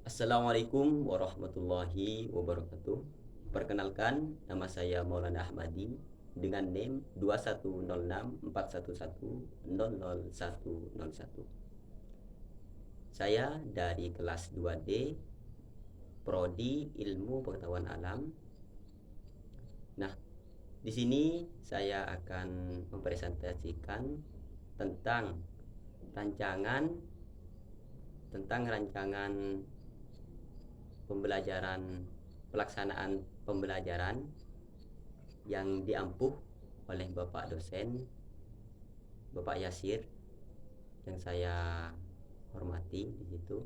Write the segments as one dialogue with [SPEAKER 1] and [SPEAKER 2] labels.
[SPEAKER 1] Assalamualaikum warahmatullahi wabarakatuh. Perkenalkan, nama saya Maulana Ahmadi dengan NIM 210641100101. Saya dari kelas 2D Prodi Ilmu Pengetahuan Alam. Nah, di sini saya akan mempresentasikan tentang rancangan pelaksanaan pembelajaran yang diampuh oleh Bapak dosen, Bapak Yasir, yang saya hormati di situ.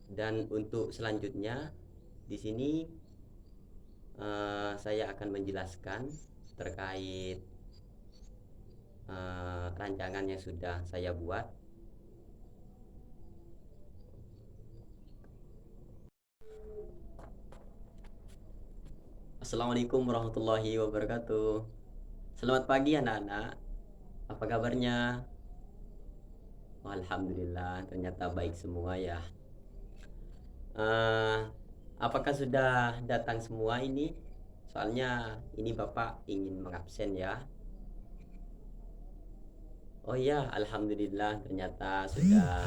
[SPEAKER 1] Dan untuk selanjutnya di sini saya akan menjelaskan terkait rancangan yang sudah saya buat. Assalamualaikum warahmatullahi wabarakatuh. Selamat pagi anak-anak. Apa kabarnya? Oh, alhamdulillah, ternyata baik semua ya. Apakah sudah datang semua ini? Soalnya ini Bapak ingin mengabsen ya. Oh iya, alhamdulillah ternyata sudah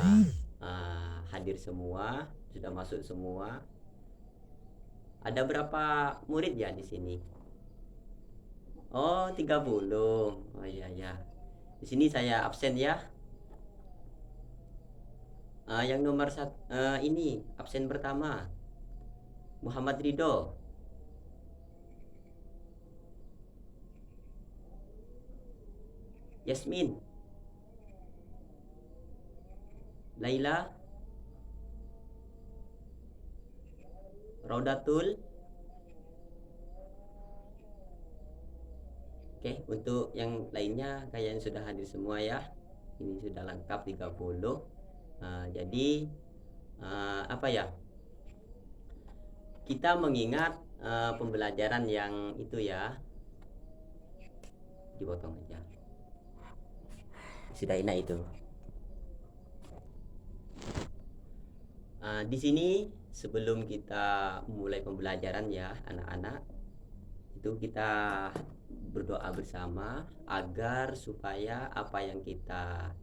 [SPEAKER 1] hadir semua, sudah masuk semua. Ada berapa murid ya di sini? Oh, 30. Oh iya ya. Di sini saya absen ya. Yang nomor ini absen pertama Muhammad Ridho. Yasmin. Laila. Raudatul. Oke, untuk yang lainnya kalian sudah hadir semua ya. Ini sudah lengkap 30. Jadi apa ya? Kita mengingat pembelajaran yang itu ya. Dipotong aja. Sudah enak itu. Di sini sebelum kita mulai pembelajaran ya anak-anak, itu kita berdoa bersama agar supaya apa yang kita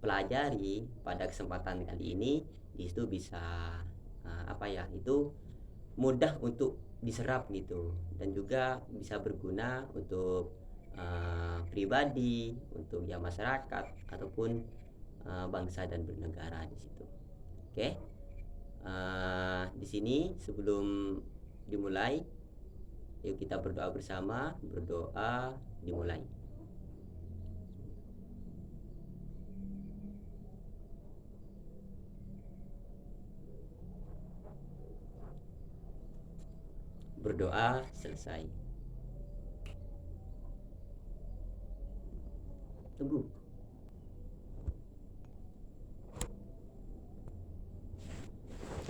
[SPEAKER 1] pelajari pada kesempatan kali ini itu bisa itu mudah untuk diserap gitu, dan juga bisa berguna untuk pribadi, untuk ya masyarakat ataupun bangsa dan bernegara di situ. Oke, di sini sebelum dimulai, yuk kita berdoa bersama. Berdoa dimulai. Berdoa selesai. Tunggu.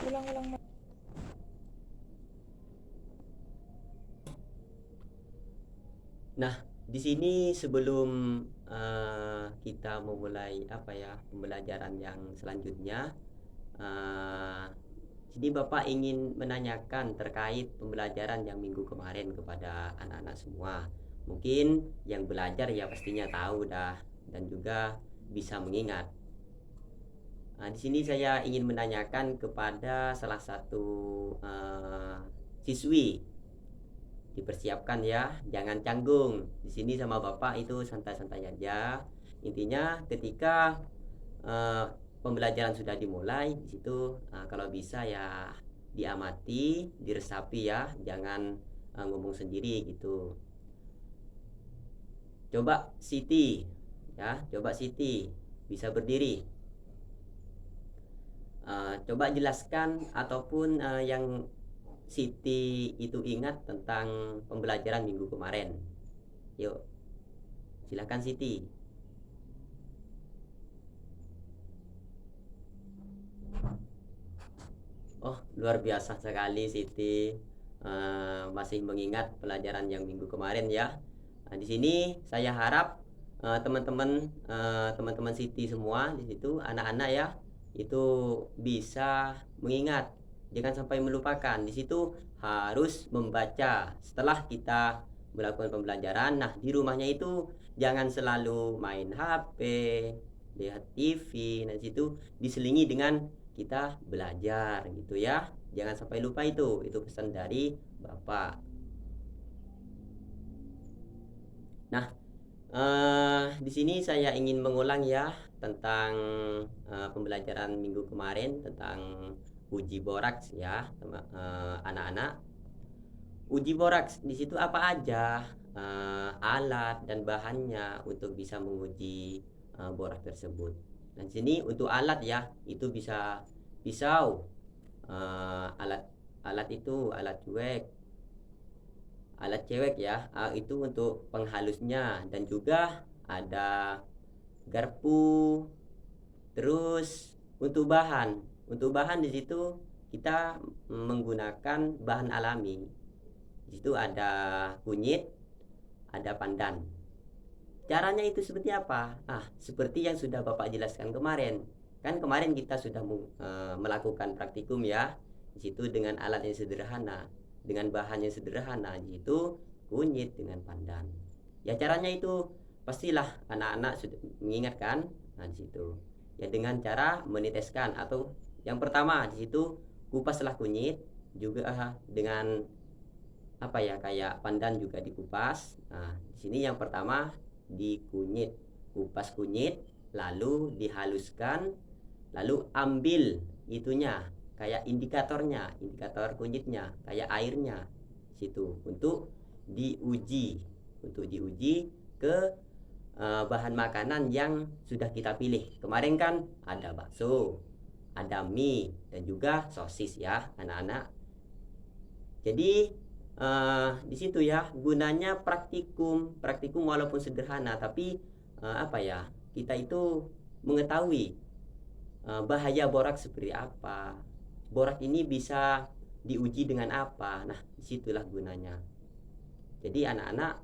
[SPEAKER 2] Ulang-ulang.
[SPEAKER 1] Nah, di sini sebelum kita memulai pembelajaran yang selanjutnya, jadi Bapak ingin menanyakan terkait pembelajaran yang minggu kemarin kepada anak-anak semua. Mungkin yang belajar ya pastinya tahu dah dan juga bisa mengingat. Di sini saya ingin menanyakan kepada salah satu siswi, dipersiapkan ya, jangan canggung. Di sini sama Bapak itu santai-santai aja. Intinya ketika pembelajaran sudah dimulai, di situ kalau bisa ya diamati, diresapi ya, jangan ngomong sendiri gitu. Coba Siti ya, coba Siti bisa berdiri. Coba jelaskan ataupun yang Siti itu ingat tentang pembelajaran minggu kemarin. Yuk, silakan Siti. Oh, luar biasa sekali Siti. masih mengingat pelajaran yang minggu kemarin ya. Nah, di sini saya harap teman-teman Siti semua di situ anak-anak ya itu bisa mengingat, jangan sampai melupakan. Di situ harus membaca setelah kita melakukan pembelajaran. Nah, di rumahnya itu jangan selalu main HP, lihat TV. Nah, di situ diselingi dengan kita belajar gitu ya. Jangan sampai lupa itu. Itu pesan dari Bapak. Nah, di sini saya ingin mengulang ya tentang pembelajaran minggu kemarin tentang uji boraks ya, anak-anak. Uji boraks di situ apa aja alat dan bahannya untuk bisa menguji boraks tersebut. Dan sini untuk alat ya, itu bisa pisau, alat alat itu alat cuek, alat cewek ya, itu untuk penghalusnya, dan juga ada garpu. Terus untuk bahan di situ kita menggunakan bahan alami. Di situ ada kunyit, ada pandan. Caranya itu seperti apa? Seperti yang sudah Bapak jelaskan kemarin. Kan kemarin kita sudah melakukan praktikum ya. Di situ dengan alat yang sederhana, dengan bahan yang sederhana, yaitu kunyit dengan pandan. Ya caranya itu pastilah anak-anak sudah mengingatkan. Nah, di situ ya dengan cara meneteskan, atau yang pertama di situ kupaslah kunyit juga dengan apa ya, kayak pandan juga dikupas. Nah, di sini yang pertama dikunyit, kupas kunyit, lalu dihaluskan, lalu ambil itunya kayak indikator kunyitnya, kayak airnya situ untuk diuji ke bahan makanan yang sudah kita pilih. Kemarin kan ada bakso, ada mie, dan juga sosis ya anak-anak. Jadi di situ ya gunanya praktikum walaupun sederhana, tapi apa ya, kita itu mengetahui bahaya borak seperti apa. Borak ini bisa diuji dengan apa. Nah, disitulah gunanya. Jadi anak-anak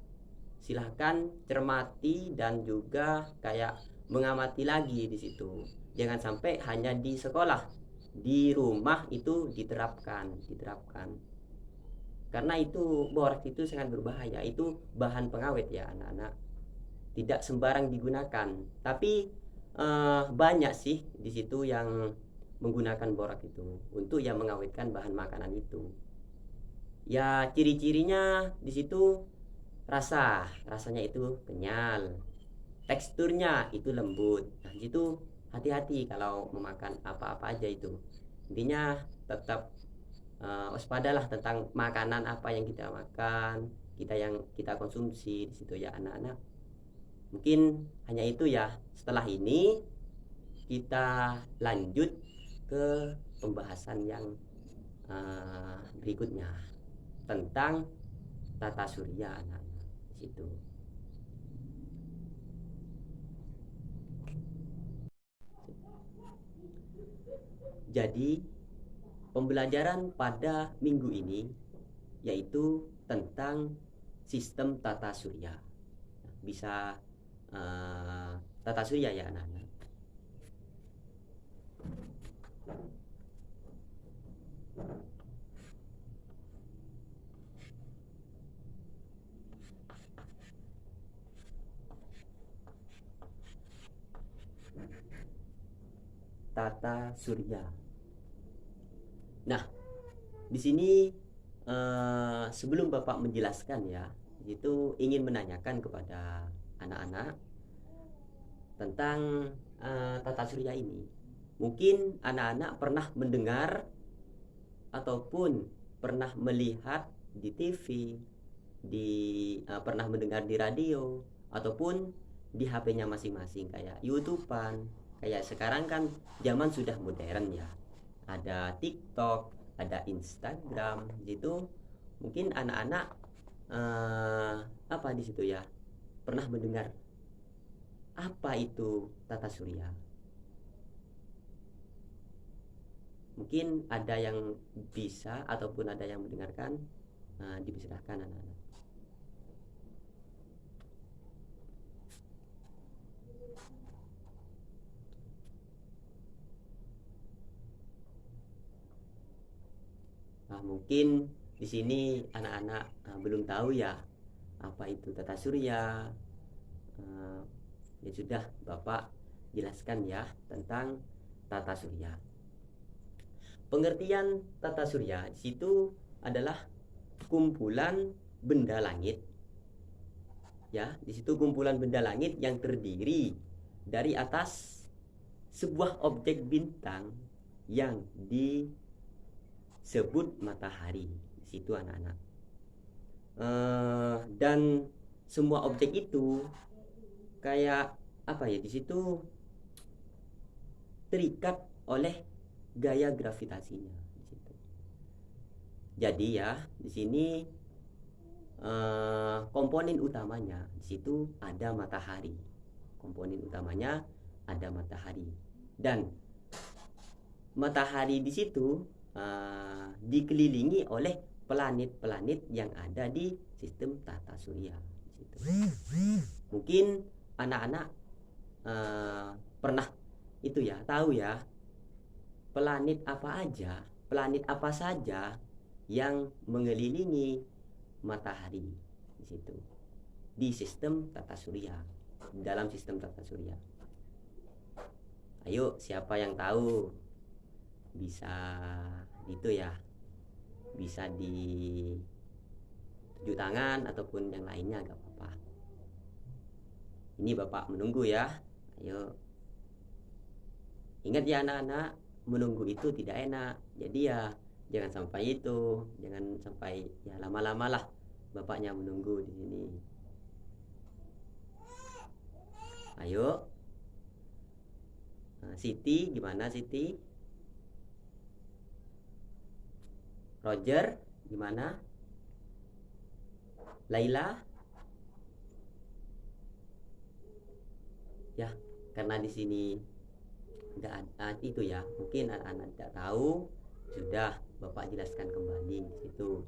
[SPEAKER 1] silahkan cermati dan juga kayak mengamati lagi di situ. Jangan sampai hanya di sekolah, di rumah itu diterapkan. Karena itu borak itu sangat berbahaya. Itu bahan pengawet ya anak-anak. Tidak sembarang digunakan. Tapi banyak sih di situ yang menggunakan borak itu untuk yang mengawetkan bahan makanan itu. Ya ciri-cirinya di situ rasanya itu kenyal, teksturnya itu lembut. Nah itu hati-hati kalau memakan apa-apa aja itu. Intinya tetap waspadalah tentang makanan apa yang kita makan, yang kita konsumsi di situ ya anak-anak. Mungkin hanya itu ya. Setelah ini kita lanjut ke pembahasan yang berikutnya tentang tata surya anak-anak di situ. Jadi pembelajaran pada minggu ini yaitu tentang sistem tata surya. Bisa tata surya ya anak-anak. Tata surya. Nah, di sini sebelum Bapak menjelaskan ya, itu ingin menanyakan kepada anak-anak tentang tata surya ini. Mungkin anak-anak pernah mendengar ataupun pernah melihat di TV, pernah mendengar di radio, ataupun di HP-nya masing-masing kayak YouTubean. Kayak sekarang kan zaman sudah modern ya. Ada TikTok, ada Instagram gitu. Mungkin anak-anak apa di situ ya? Pernah mendengar apa itu tata surya? Mungkin ada yang bisa ataupun ada yang mendengarkan. dipersilahkan anak-anak. Mungkin di sini anak-anak belum tahu ya apa itu tata surya. Ya sudah, Bapak jelaskan ya tentang tata surya. Pengertian tata surya di situ adalah kumpulan benda langit. Ya, di situ kumpulan benda langit yang terdiri dari atas sebuah objek bintang yang disebut matahari. Di situ anak-anak. Dan semua objek itu kayak apa ya? Di situ terikat oleh gaya gravitasinya. Di situ. Jadi ya, di sini komponen utamanya di situ ada matahari. Komponen utamanya ada matahari. Dan matahari di situ dikelilingi oleh planet-planet yang ada di sistem tata surya. Di situ. Mungkin anak-anak pernah itu ya, tahu ya, planet apa saja yang mengelilingi matahari di situ, di sistem tata surya, dalam sistem tata surya. Ayo, siapa yang tahu? Bisa itu ya, bisa di tunjuk tangan ataupun yang lainnya, gak apa-apa. Ini Bapak menunggu ya. Ayo, ingat ya anak-anak, menunggu itu tidak enak. Jadi ya jangan sampai itu, jangan sampai ya lama-lama lah Bapaknya menunggu di sini. Ayo, Siti, gimana Siti? Roger, gimana? Laila? Ya, karena di sini enggak ada itu ya, mungkin anak-anak tidak tahu, sudah Bapak jelaskan kembali di situ.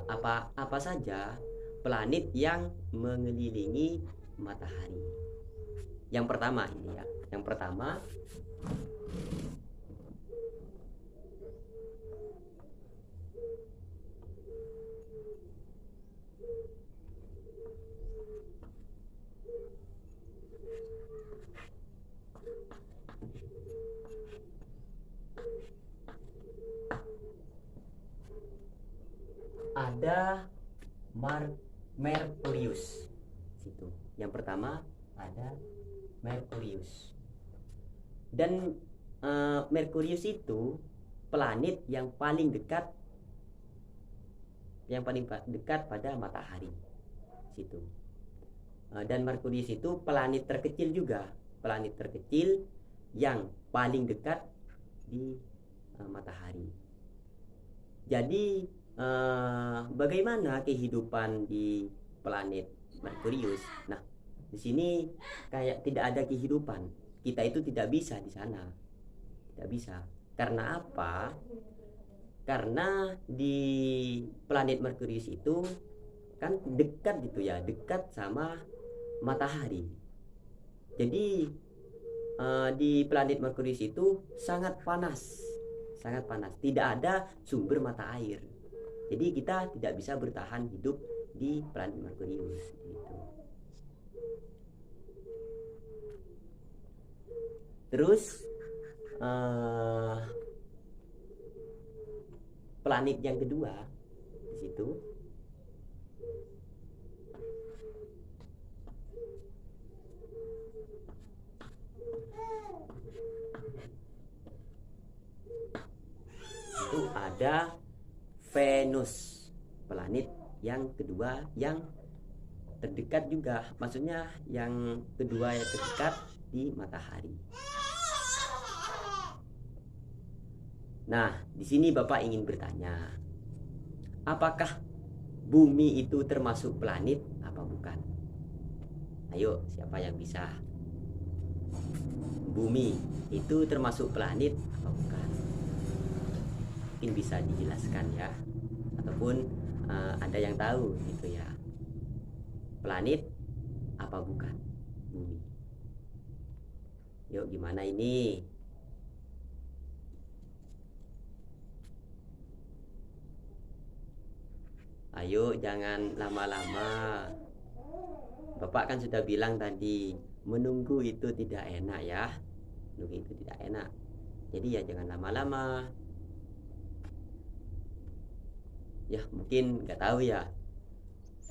[SPEAKER 1] Apa saja planet yang mengelilingi matahari. Yang pertama ini ya, yang pertama ada Merkurius. Situ. Yang pertama ada Merkurius. Dan Merkurius itu planet yang paling dekat pada matahari. Situ. Dan Merkurius itu planet terkecil juga, planet terkecil yang paling dekat di matahari. Jadi bagaimana kehidupan di planet Merkurius? Nah, di sini kayak tidak ada kehidupan. Kita itu tidak bisa di sana. Tidak bisa. Karena apa? Karena di planet Merkurius itu kan dekat gitu ya, dekat sama matahari. Jadi di planet Merkurius itu sangat panas. Sangat panas. Tidak ada sumber mata air. Jadi kita tidak bisa bertahan hidup di planet Merkurius gitu. Terus planet yang kedua di situ itu ada Venus, planet yang kedua yang terdekat juga, maksudnya yang kedua yang terdekat di matahari. Nah, di sini Bapak ingin bertanya, apakah bumi itu termasuk planet apa bukan? Ayo, siapa yang bisa? Bumi itu termasuk planet apa bukan? Mungkin bisa dijelaskan ya. ataupun ada yang tahu gitu ya, planet apa bukan bumi? Yuk, gimana ini? Ayo, jangan lama-lama. Bapak kan sudah bilang tadi, menunggu itu tidak enak ya. Menunggu itu tidak enak. Jadi ya jangan lama-lama. Ya mungkin nggak tahu ya.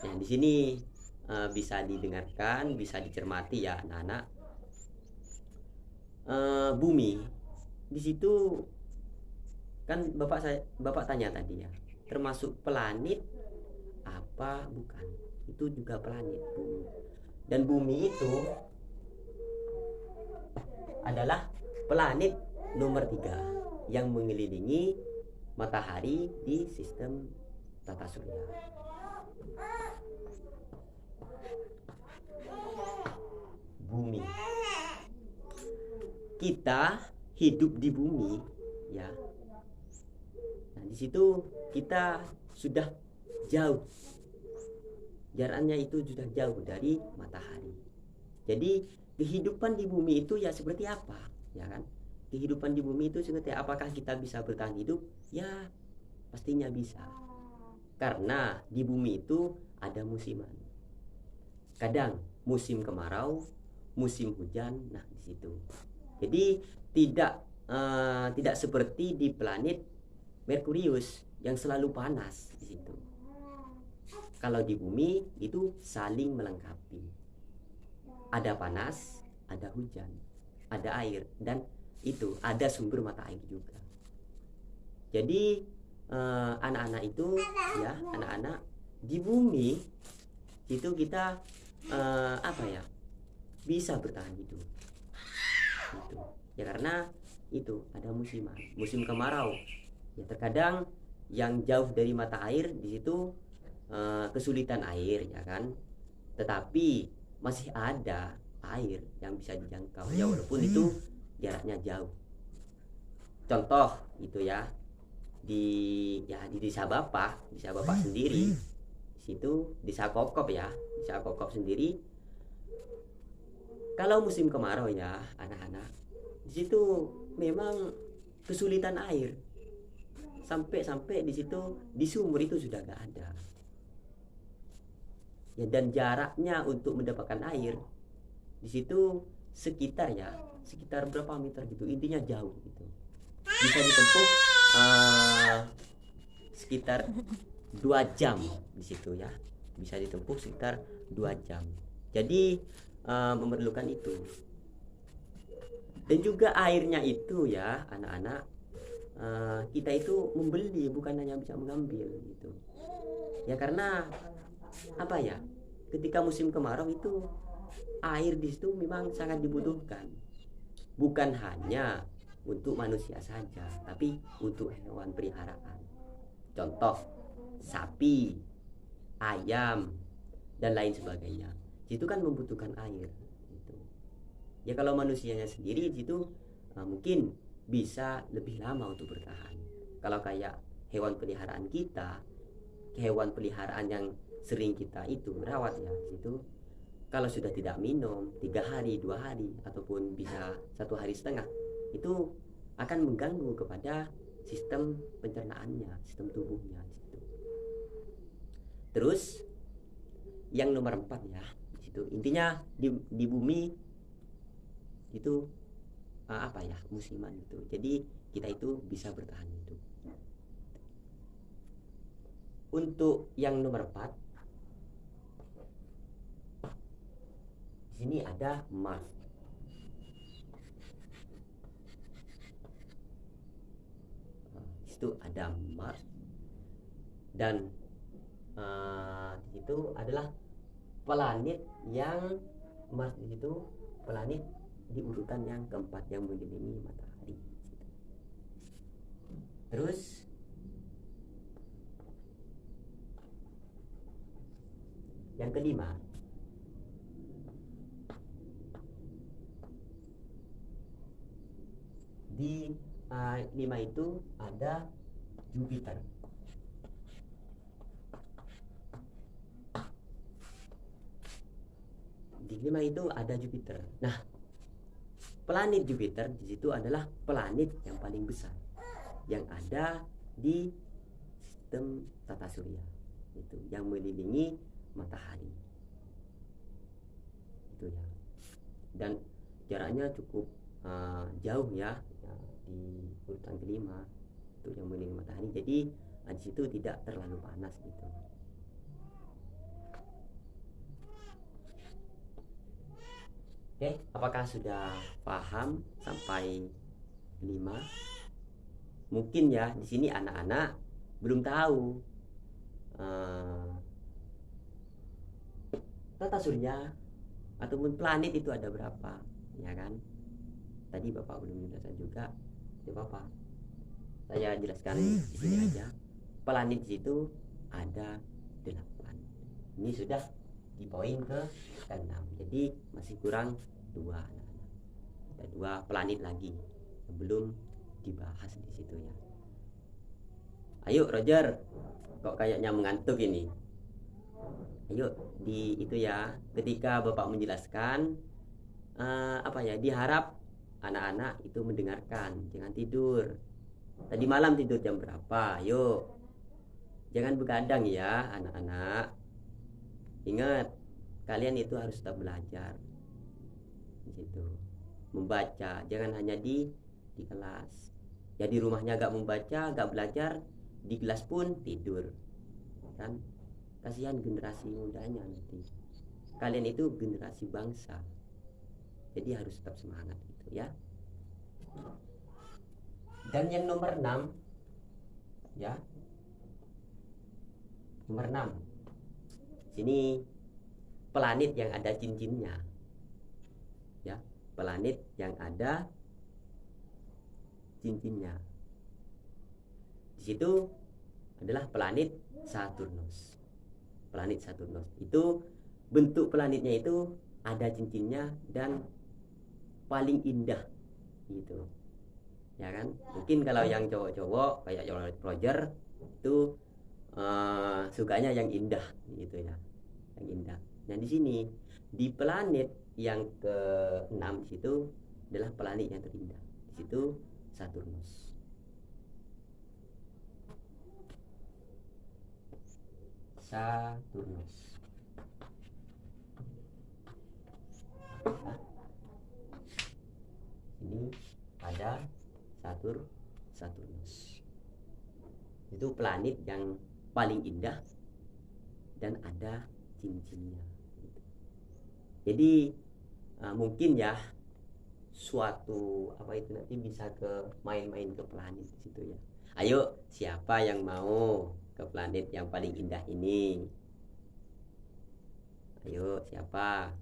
[SPEAKER 1] Nah di sini bisa didengarkan, bisa dicermati ya anak-anak. Bumi di situ kan bapak tanya tadi ya, termasuk planet apa bukan? Itu juga planet bumi. Dan bumi itu adalah planet nomor 3 yang mengelilingi matahari di sistem tata surya. Bumi. Kita hidup di bumi ya. Nah, di situ kita sudah jauh. Jaraknya itu sudah jauh dari matahari. Jadi kehidupan di bumi itu ya seperti apa? Ya kan? Kehidupan di bumi itu seperti apakah kita bisa bertahan hidup? Ya, pastinya bisa. Karena di bumi itu ada musiman. Kadang musim kemarau, musim hujan, nah di situ. Jadi tidak seperti di planet Merkurius yang selalu panas di situ. Kalau di bumi itu saling melengkapi. Ada panas, ada hujan, ada air, dan itu ada sumber mata air juga. Jadi anak-anak itu ya, anak-anak di bumi itu kita apa ya, bisa bertahan hidup. Itu ya karena itu ada musiman, musim kemarau. Ya terkadang yang jauh dari mata air di situ kesulitan air ya kan, tetapi masih ada air yang bisa dijangkau ya walaupun itu jaraknya jauh. Contoh itu ya di desa bapak sendiri, di situ desa Kokop ya, desa Kokop sendiri. Kalau musim kemarau ya anak-anak, di situ memang kesulitan air, sampai di situ di sumur itu sudah gak ada. Ya, dan jaraknya untuk mendapatkan air di situ sekitar berapa meter gitu, intinya jauh gitu, bisa ditempuh sekitar 2 jam di situ ya, bisa ditempuh sekitar 2 jam. Jadi memerlukan itu. Dan juga airnya itu ya anak-anak, kita itu membeli, bukan hanya bisa mengambil gitu ya, karena apa ya, ketika musim kemarau itu air di situ memang sangat dibutuhkan, bukan hanya untuk manusia saja tapi untuk hewan peliharaan. Contoh sapi, ayam, dan lain sebagainya, itu kan membutuhkan air gitu. Ya kalau manusianya sendiri itu mungkin bisa lebih lama untuk bertahan. Kalau kayak hewan peliharaan kita, hewan peliharaan yang sering kita itu rawat ya itu, kalau sudah tidak minum 3 hari 2 hari ataupun bisa 1 hari setengah, itu akan mengganggu kepada sistem pencernaannya, sistem tubuhnya gitu. Terus yang nomor 4 ya itu intinya di bumi itu apa ya, musiman itu. Jadi kita itu bisa bertahan hidup. Untuk yang nomor 4 di sini ada Mars. Di situ ada Mars dan di situ adalah planet yang Mars di situ planet di urutan yang keempat yang mengelilingi matahari. Terus yang kelima di 5 itu ada Jupiter. Di kelima itu ada Jupiter. Nah, planet Jupiter di situ adalah planet yang paling besar yang ada di sistem tata surya, itu yang mengelilingi matahari itu ya. Dan jaraknya cukup jauh ya, di urutan kelima itu yang mengelilingi matahari. Jadi di situ tidak terlalu panas gitu. Oke, apakah sudah paham sampai 5? Mungkin ya di sini anak-anak belum tahu tata surya ataupun planet itu ada berapa, ya kan? Tadi Bapak belum menjelaskan juga, ya Bapak. Saya jelaskan di sini aja. Planet di situ ada 8. Ini sudah di poin ke-6. Jadi masih kurang 2 anak-anak. Ada 2 planet lagi yang belum dibahas di situ ya. Ayo Roger, kok kayaknya mengantuk ini. Ayo di itu ya, ketika Bapak menjelaskan diharap anak-anak itu mendengarkan, jangan tidur. Tadi malam tidur jam berapa? Yuk, jangan begadang ya anak-anak. Ingat, kalian itu harus tetap belajar di situ, membaca, jangan hanya di kelas. Ya di rumahnya gak membaca, gak belajar, di kelas pun tidur, kan? Kasihan generasi mudanya nanti. Kalian itu generasi bangsa, jadi harus tetap semangat gitu ya. Dan yang nomor 6 ya, nomor 6 sini planet yang ada cincinnya ya, planet yang ada cincinnya. Di situ adalah planet Saturnus. Planet Saturnus itu bentuk planetnya itu ada cincinnya dan paling indah gitu. Ya kan? Mungkin kalau yang cowok-cowok kayak Roger itu sukanya yang indah gitu ya. Yang indah. Nah, di sini di planet yang ke-6 di situ adalah planet yang terindah. Di situ Saturnus. Saturnus. Nah, ini ada Saturnus. Itu planet yang paling indah dan ada cincinnya. Jadi mungkin ya suatu nanti bisa ke main-main ke planet di situ ya. Ayo, siapa yang mau ke planet yang paling indah ini? Ayo, siapa?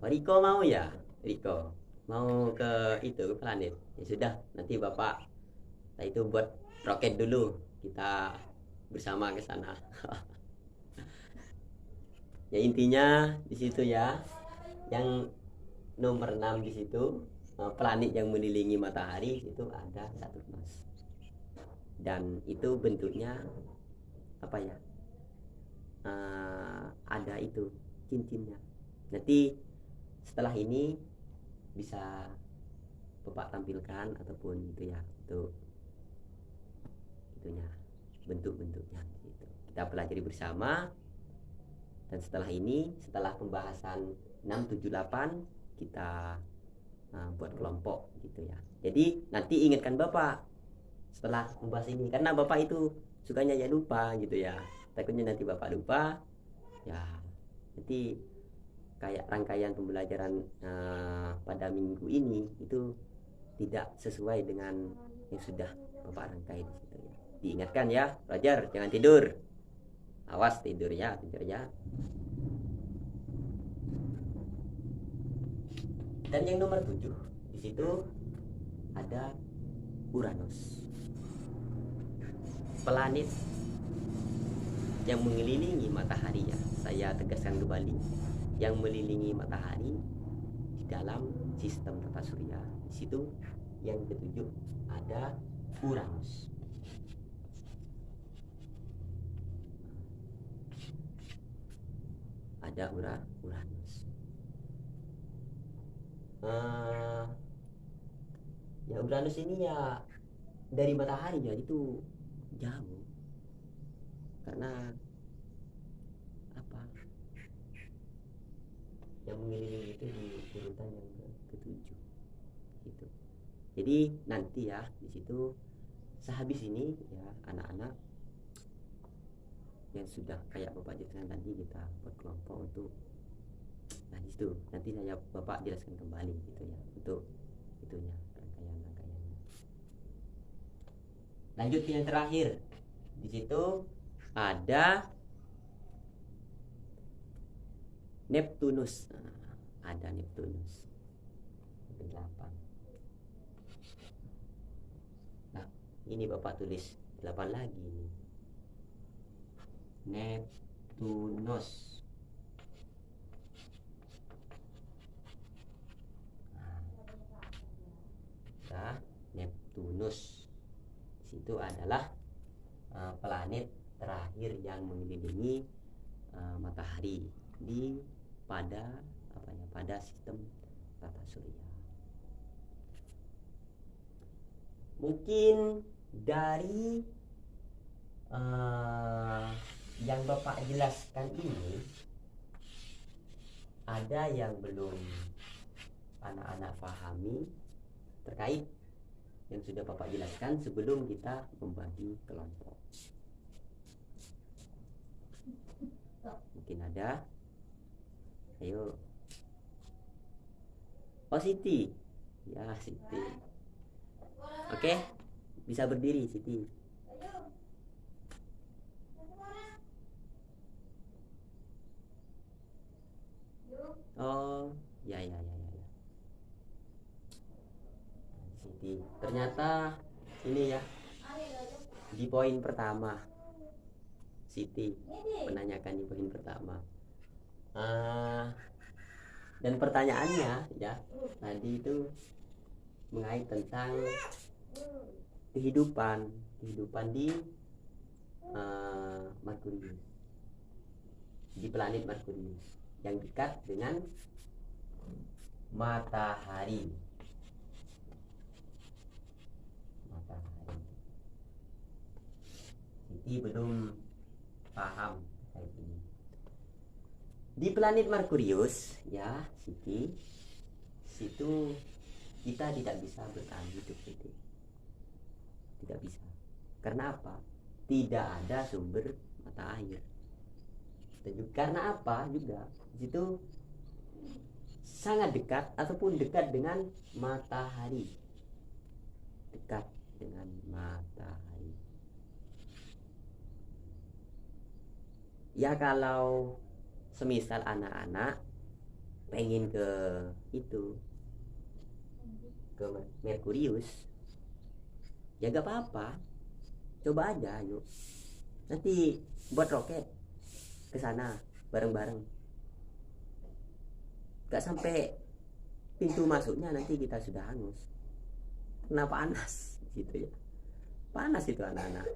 [SPEAKER 1] Riko mau ya? Riko mau ke itu, ke planet? Ya sudah, nanti Bapak itu buat roket dulu, kita bersama ke sana. Ya intinya di situ ya, yang nomor 6 di situ planet yang mengelilingi matahari itu ada Saturnus. Dan itu bentuknya ada itu cincinnya. Nanti setelah ini bisa Bapak tampilkan ataupun itu ya, itu itunya, bentuk-bentuknya gitu. Kita pelajari bersama. Dan setelah ini, setelah pembahasan 6, 7, 8, kita buat kelompok gitu ya. Jadi nanti ingatkan Bapak setelah membahas ini, karena Bapak itu sukanya ya lupa gitu ya. Takutnya nanti Bapak lupa ya, nanti kayak rangkaian pembelajaran pada minggu ini itu tidak sesuai dengan yang sudah Bapak rangkai di situ ya. Diingatkan ya, Roger, jangan tidur. Awas tidur ya. Dan yang nomor 7 di situ ada Uranus. Planet yang mengelilingi matahari ya. Saya tegaskan kembali, yang mengelilingi matahari di dalam sistem tata surya. Di situ yang ke-7 ada Uranus. ada Uranus. Ya Uranus ini ya dari matahari ya itu jauh, karena apa, yang mengelilingi itu di urutan yang ketujuh gitu. Jadi nanti ya di situ sehabis ini ya anak-anak yang sudah kayak Bapak jelaskan tadi, kita buat kelompok untuk, nah di situ nanti saya Bapak jelaskan kembali gitu ya untuk itunya, rangkaian-rangkaiannya. Lanjut ke yang terakhir. Di situ ada Neptunus. Ada Neptunus. 8. Nah, ini Bapak tulis 8 lagi ini. Neptunus. Nah, Neptunus. Di situ adalah planet terakhir yang mengelilingi matahari pada sistem tata surya. Mungkin dari yang Bapak jelaskan ini ada yang belum anak-anak pahami terkait yang sudah Bapak jelaskan sebelum kita membagi kelompok. Mungkin ada. Ayo. Oh, Siti. Ya, Siti. Oke. Bisa berdiri, Siti. Oh, ya. Siti. Ternyata ini ya. Di poin pertama. Siti menanyakan di poin pertama. Dan pertanyaannya ya tadi itu mengait tentang kehidupan di Merkurius, di planet Merkurius yang dekat dengan matahari. Siti belum paham kayak ini. Di planet Merkurius ya Siti, situ kita tidak bisa bertahan hidup, Siti. Tidak bisa. Karena apa? Tidak ada sumber mata air. Dan juga karena apa juga di situ sangat dekat ataupun dekat dengan matahari. Dekat dengan matahari. Ya kalau semisal anak-anak pengen ke Merkurius, ya gak apa-apa, coba aja yuk, nanti buat roket ke sana bareng-bareng. Gak sampai pintu masuknya nanti kita sudah hangus, kena panas gitu ya. Panas itu anak-anak.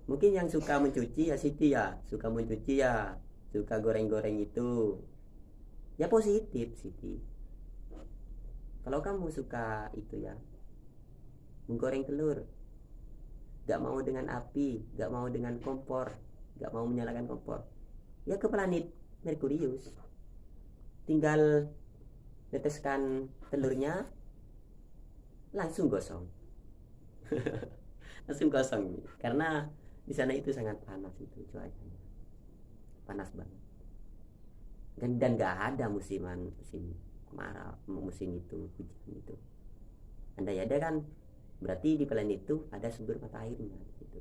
[SPEAKER 1] Mungkin yang suka mencuci ya Siti ya, suka mencuci ya, suka goreng-goreng itu ya positif Siti. Kalau kamu suka itu ya menggoreng telur, gak mau dengan api, gak mau dengan kompor, gak mau menyalakan kompor, ya ke planet Merkurius, tinggal neteskan telurnya langsung gosong. Langsung gosong, karena di sana itu sangat panas, itu cuacanya panas banget. Dan gak ada musim kemarau, musim itu hujan itu. Andai ada kan berarti di planet itu ada sumber mata airnya gitu.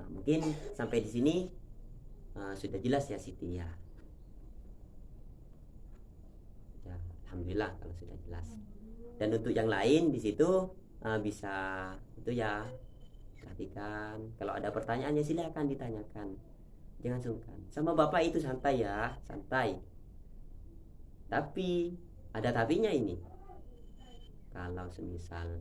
[SPEAKER 1] Nah, mungkin sampai di sini sudah jelas ya Siti ya. Ya, alhamdulillah kalau sudah jelas. Dan untuk yang lain di situ bisa itu ya, perhatikan. Kalau ada pertanyaannya silakan ditanyakan. Jangan sungkan. Sama Bapak itu santai ya, santai. Tapi ada tapinya ini. Kalau semisal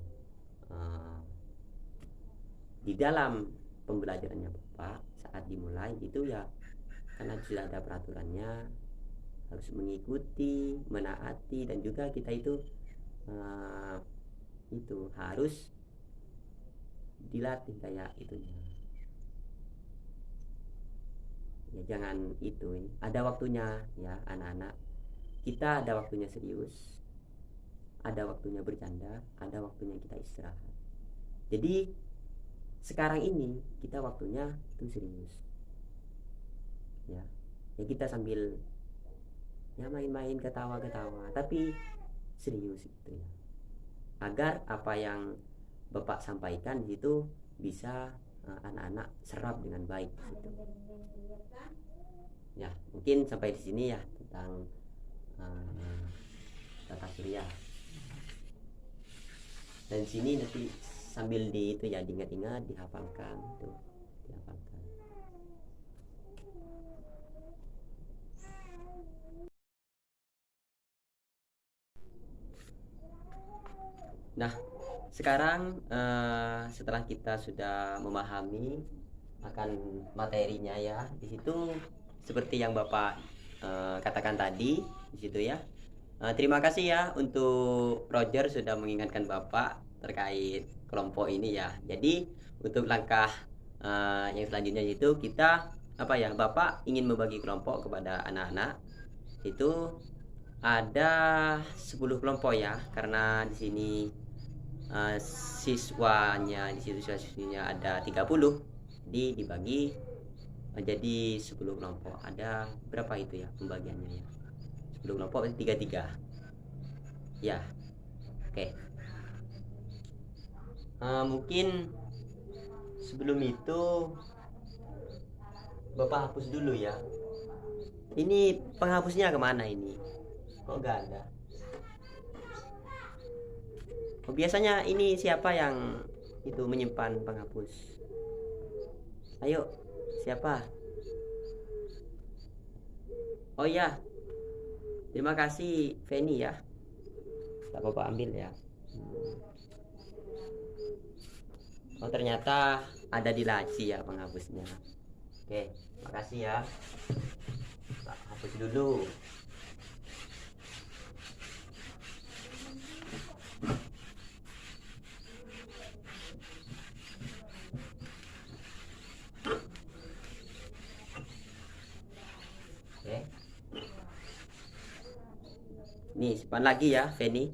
[SPEAKER 1] di dalam pembelajarannya Bapak saat dimulai itu ya karena sudah ada peraturannya, harus mengikuti, menaati, dan juga kita itu harus dilatih kayak itunya. Ya jangan itu, ada waktunya ya anak-anak. Kita ada waktunya serius, ada waktunya bercanda, ada waktunya kita istirahat. Jadi sekarang ini kita waktunya itu serius. Ya, ya kita sambil ya main-main, ketawa-ketawa, tapi serius gitu ya. Agar apa yang Bapak sampaikan di situ bisa anak-anak serap dengan baik gitu. Ya, mungkin sampai di sini ya tentang tata surya. Dan sini nanti sambil di itu ya diingat-ingat, dihafalkan tuh, dihafalkan. Nah, sekarang setelah kita sudah memahami akan materinya ya, di situ seperti yang Bapak katakan tadi di situ ya. Terima kasih ya untuk Roger sudah mengingatkan Bapak terkait kelompok ini ya. Jadi untuk langkah yang selanjutnya itu kita apa ya, Bapak ingin membagi kelompok kepada anak-anak itu ada 10 kelompok ya, karena di sini siswanya di situ siswinya ada 30, jadi dibagi jadi 10 kelompok. Ada berapa itu ya pembagiannya ya? 10 kelompok 3-3 ya. Oke. Mungkin sebelum itu Bapak hapus dulu ya. Ini penghapusnya kemana ini? Kok nggak ada? Oh, biasanya ini siapa yang itu menyimpan penghapus? Ayo, siapa? Oh ya, terima kasih Feni ya. Tak Bapak ambil ya. Oh ternyata ada di laci ya penghapusnya. Oke, makasih ya. Tak hapus dulu. Oke. Nih, simpan lagi ya, Feni.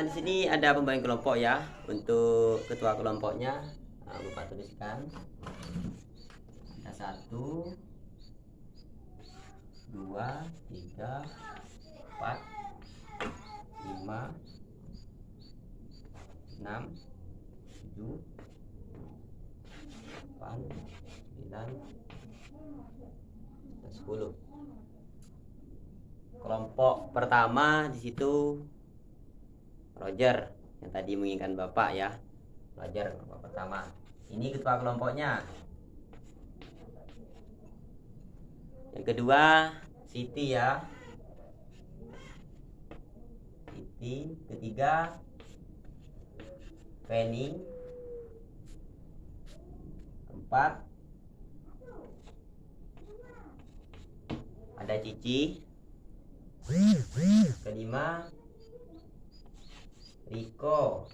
[SPEAKER 1] Di sini ada pembagian kelompok ya. Untuk ketua kelompoknya, Bapak tuliskan. Ada 1, 2, 3, 4, 5, 6, 7, 8, 9, 10. Kelompok pertama di situ Roger yang tadi menginginkan Bapak ya. Roger kelompok pertama. Ini ketua kelompoknya. Yang kedua Siti ya. Siti. Ketiga Feni. Keempat ada Cici. Kelima Riko.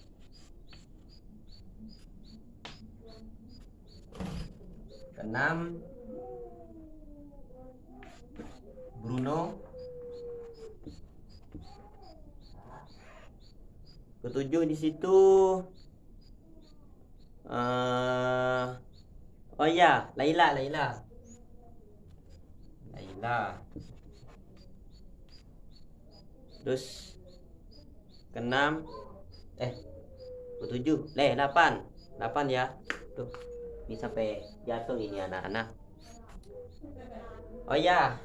[SPEAKER 1] Keenam Bruno. Ketujuh di situ oh iya, Laila. Terus keenam ketujuh 8 ya. Tuh, ini sampai jatuh ini anak-anak. Oh ya,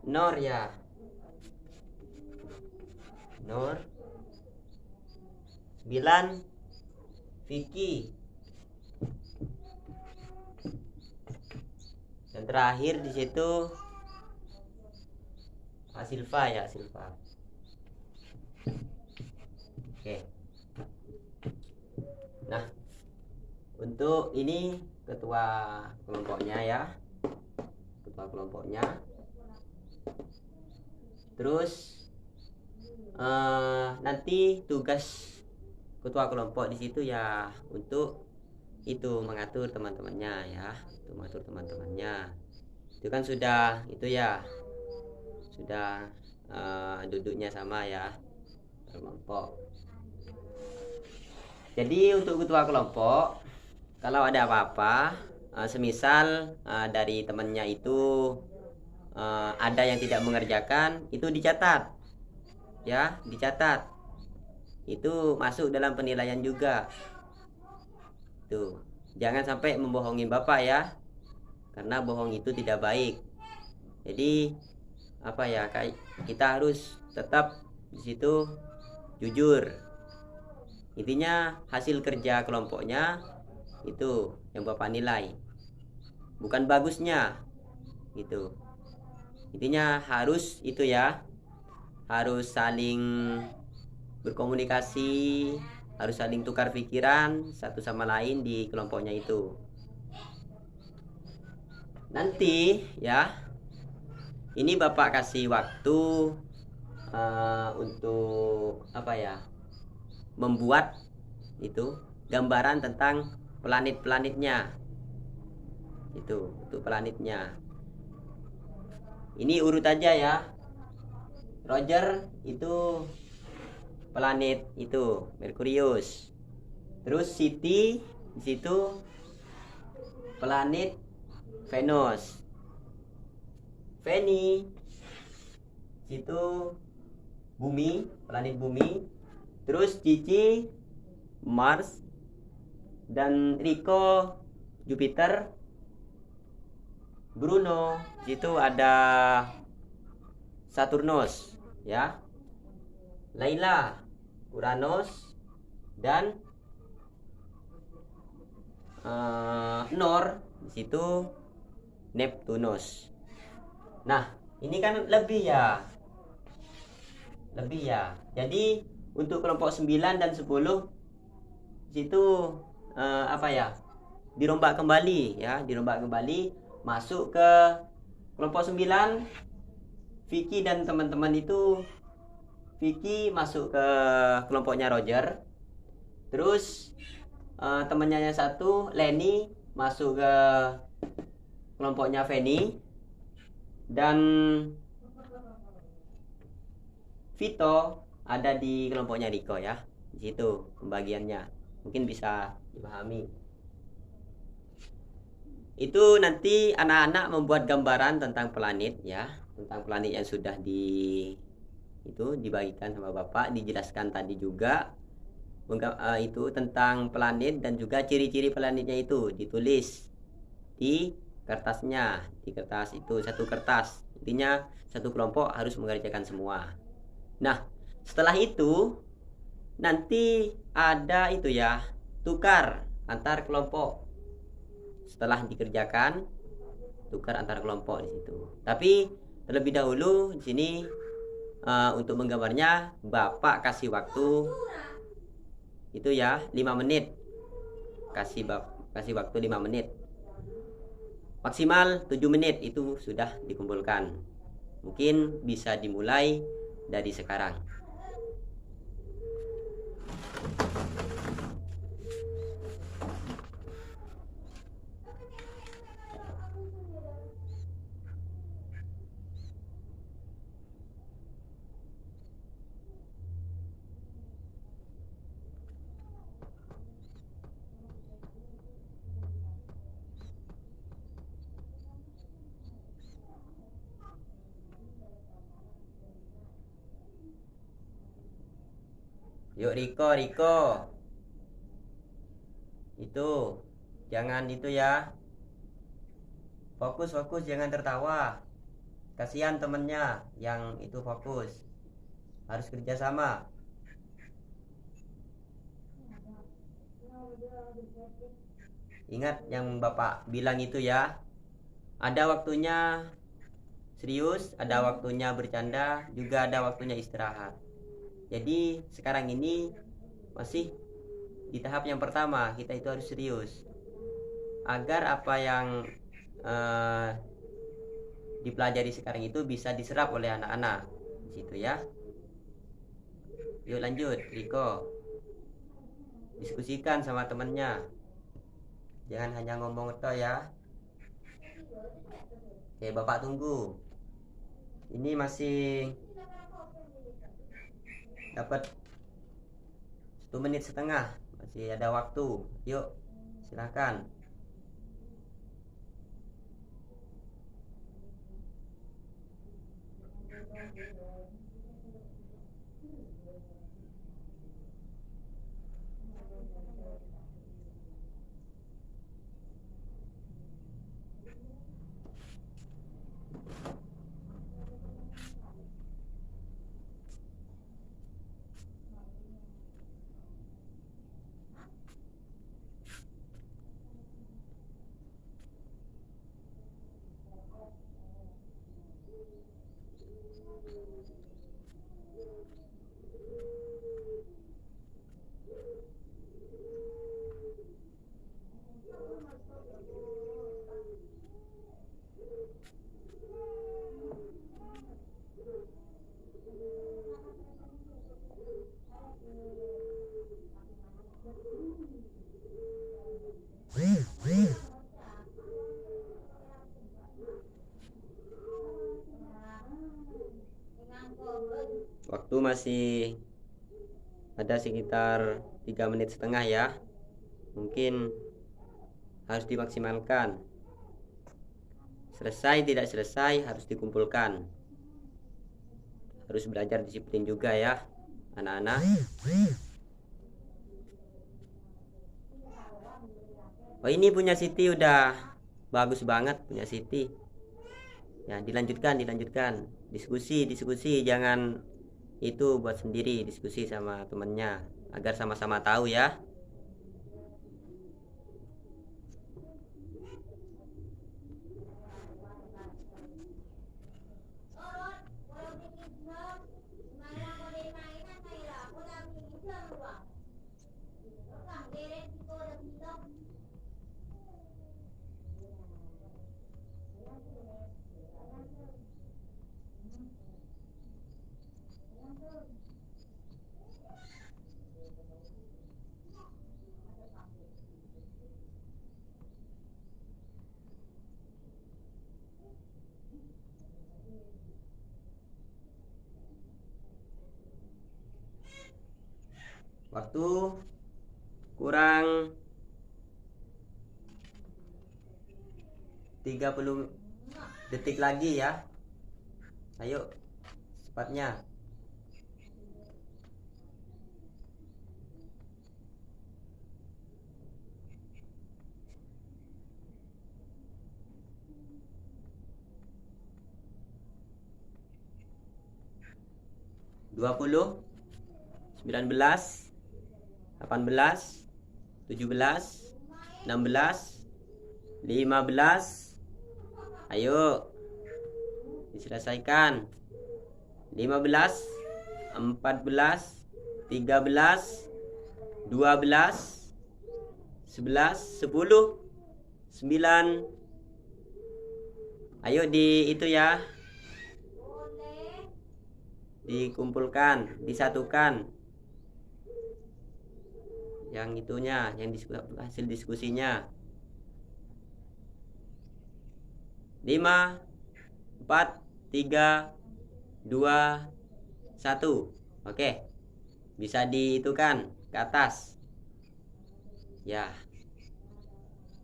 [SPEAKER 1] Nor ya. Nor. 9 Vicky. Dan terakhir di situ Silva ya, Silva. Oke. Nah, untuk Untuk ini ketua kelompoknya ya, ketua kelompoknya. Terus nanti tugas ketua kelompok di situ ya untuk itu mengatur teman-temannya ya, untuk mengatur teman-temannya. Itu kan sudah itu ya, sudah duduknya sama ya kelompok. Jadi untuk ketua kelompok, kalau ada apa-apa, semisal dari temannya itu ada yang tidak mengerjakan, itu dicatat ya, dicatat. Itu masuk dalam penilaian juga. Tuh, jangan sampai membohongi bapak ya, karena bohong itu tidak baik. Jadi apa ya, kita harus tetap di situ jujur. Intinya hasil kerja kelompoknya itu yang bapak nilai, bukan bagusnya gitu. Intinya harus itu ya, harus saling berkomunikasi, harus saling tukar pikiran satu sama lain di kelompoknya itu. Nanti ya, ini bapak kasih waktu untuk apa ya, membuat itu gambaran tentang planet-planetnya. Itu untuk planetnya. Ini urut aja ya. Roger itu planet itu Merkurius. Terus Siti di situ planet Venus. Venus itu bumi, planet bumi. Terus Cici Mars, dan Rico Jupiter. Bruno situ ada Saturnus ya. Laila Uranus, dan Nor di situ Neptunus. Nah, ini kan lebih ya. Lebih ya. Jadi untuk kelompok 9 dan 10 situ apa ya? Dirombak kembali ya, dirombak kembali masuk ke kelompok 9. Vicky dan teman-teman itu, Vicky masuk ke kelompoknya Roger. Terus temannya yang satu, Lenny, masuk ke kelompoknya Feni. Dan Vito ada di kelompoknya Rico ya. Di situ pembagiannya. Mungkin bisa dipahami. Itu nanti anak-anak membuat gambaran tentang planet ya, tentang planet yang sudah itu dibagikan sama Bapak, dijelaskan tadi juga itu tentang planet dan juga ciri-ciri planetnya itu ditulis di kertasnya, di kertas itu, satu kertas. Intinya satu kelompok harus mengerjakan semua. Nah, setelah itu nanti ada itu ya, tukar antar kelompok. Setelah dikerjakan, tukar antar kelompok di situ. Tapi terlebih dahulu di sini untuk menggambarnya Bapak kasih waktu itu ya 5 menit. Kasih waktu 5 menit. Maksimal 7 menit itu sudah dikumpulkan. Mungkin bisa dimulai dari sekarang. Yuk Riko. Itu jangan itu ya. Fokus jangan tertawa. Kasihan temennya yang itu fokus. Harus kerjasama. Ingat yang Bapak bilang itu ya. Ada waktunya serius, ada waktunya bercanda, juga ada waktunya istirahat. Jadi sekarang ini masih di tahap yang pertama, kita itu harus serius. agar apa yang dipelajari sekarang itu bisa diserap oleh anak-anak di situ ya. Yuk lanjut, Riko. Diskusikan sama temennya. Jangan hanya ngomong toh ya. Oke, Bapak tunggu. Ini masih dapat 1 menit setengah. Masih ada waktu. Yuk, silakan. Waktu masih ada sekitar 3 menit setengah ya. Mungkin harus dimaksimalkan. Selesai tidak selesai harus dikumpulkan. Harus belajar disiplin juga ya anak-anak. Oh, ini punya Siti udah bagus banget punya Siti. Ya, dilanjutkan. Diskusi, jangan itu buat sendiri, diskusi sama temennya agar sama-sama tahu ya. Waktu kurang 30 detik lagi ya. Ayo cepatnya. Dua puluh, 19, 18, 17, 16, 15. Ayo diselesaikan. 15, 14, 13, 12, 11, 10, 9. Ayo di itu ya. Dikumpulkan, disatukan. Yang itunya, yang hasil diskusinya. 5, 4, 3, 2, 1. Oke. Bisa diitukan ke atas. Ya.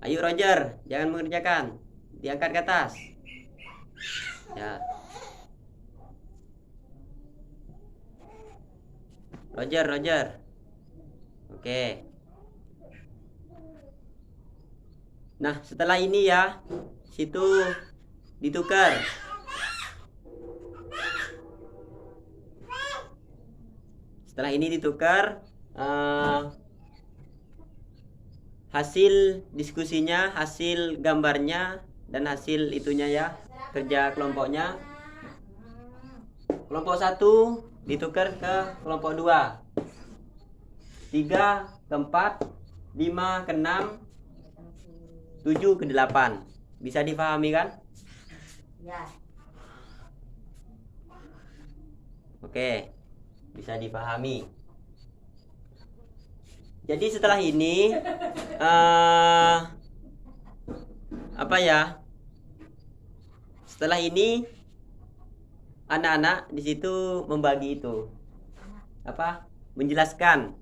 [SPEAKER 1] Ayo Roger, jangan mengerjakan. Diangkat ke atas. Ya. Roger. Oke. Nah, setelah ini ya, situ ditukar. Setelah ini ditukar, hasil diskusinya, hasil gambarnya, dan hasil itunya ya, kerja kelompoknya. Kelompok 1 ditukar ke kelompok 2, 3 ke 4, 5 ke 6, 7 ke 8. Bisa dipahami kan?
[SPEAKER 2] Ya.
[SPEAKER 1] Oke, bisa dipahami. Jadi setelah ini apa ya? Setelah ini anak-anak di situ membagi itu. Apa? Menjelaskan.